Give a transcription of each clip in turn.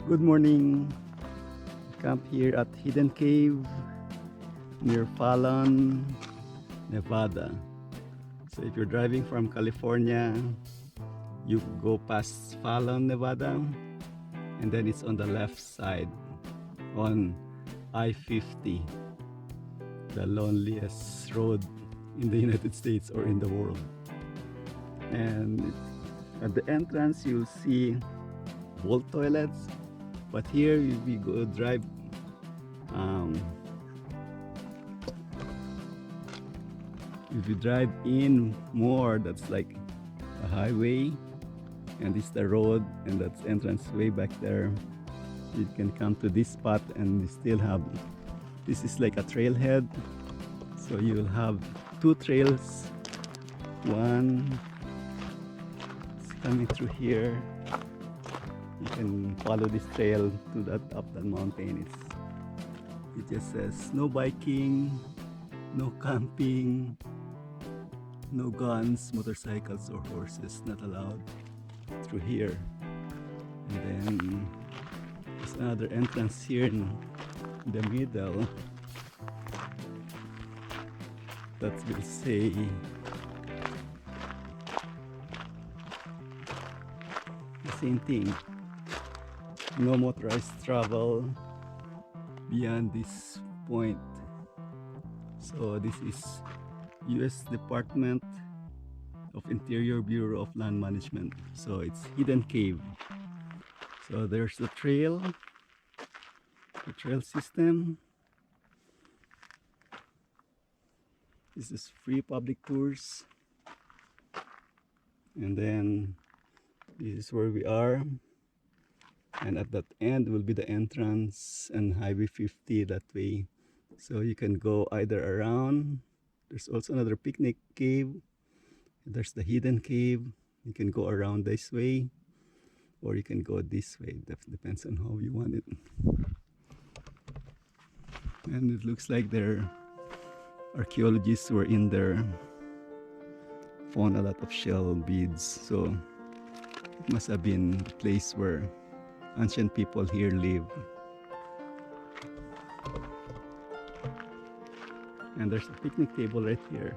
Good morning. Camp here at Hidden Cave near Fallon, Nevada. So if you're driving from California, you go past Fallon, Nevada, and then it's on the left side on I-50, the loneliest road in the United States or in the world. And at the entrance, you'll see vault toilets. But here we go drive if you drive in more, that's like a highway, and this is the road, and that's entrance way back there. You can come to this spot and you still have, this is like a trailhead, so you'll have two trails. One is coming through here. You can follow this trail to that up that mountain. It just says no biking, no camping, no guns, motorcycles or horses not allowed through here. And then there's another entrance here in the middle that will say the same thing. No motorized travel beyond this point. So this is U.S. Department of Interior Bureau of Land Management. So it's Hidden Cave. So there's the trail system. This is free public tours. And then this is where we are. And at that end will be the entrance and Highway 50 that way. So you can go either around. There's also another picnic cave. There's the hidden cave. You can go around this way or you can go this way. That depends on how you want it. And it looks like their archaeologists were in there, found a lot of shell beads. So it must have been the place where ancient people here live. And there's a picnic table right here.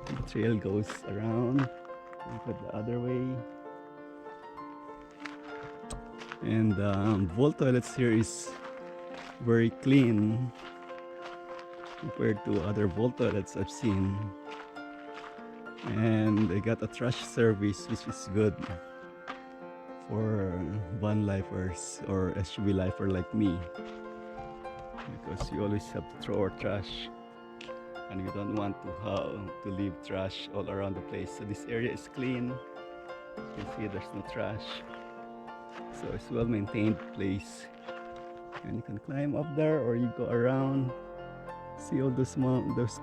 The trail goes around and go the other way. And vault toilets here is very clean compared to other vault toilets I've seen. And they got a trash service, which is good for van lifers or SUV lifer like me, because you always have to throw our trash and we don't want to leave trash all around the place. So this area is clean. You can see there's no trash, so it's a well-maintained place. And you can climb up there or you go around, see all those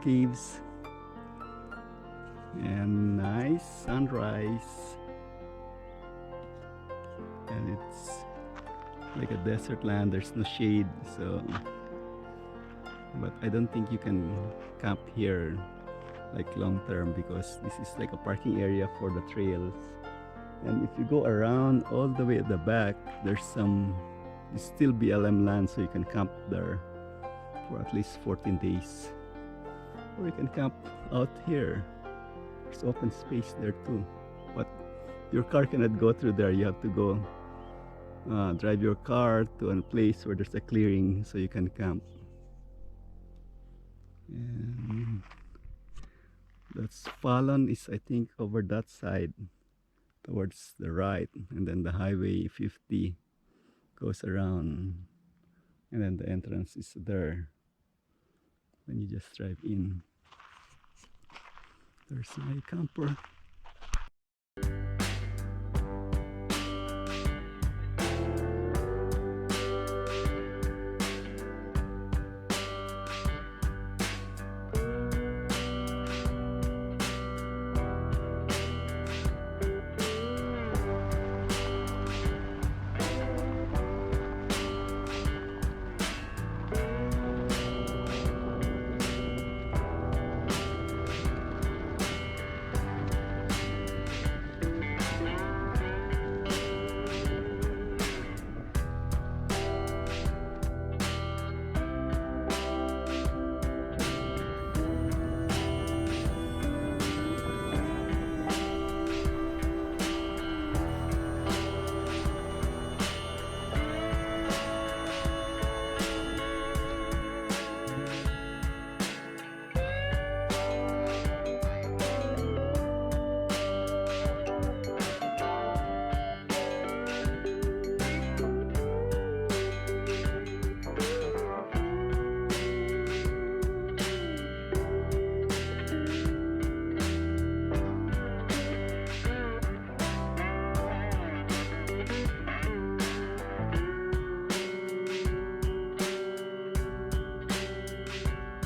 caves, and nice sunrise. And it's like a desert land, there's no shade, so but I don't think you can camp here like long term, because this is like a parking area for the trails. And if you go around all the way at the back, there's still BLM land, so you can camp there for at least 14 days, or you can camp out here. There's open space there too, but your car cannot go through there. You have to go drive your car to a place where there's a clearing so you can camp. And that's Fallon is, I think, over that side towards the right, and then the Highway 50 goes around, and then the entrance is there when you just drive in. There's my camper.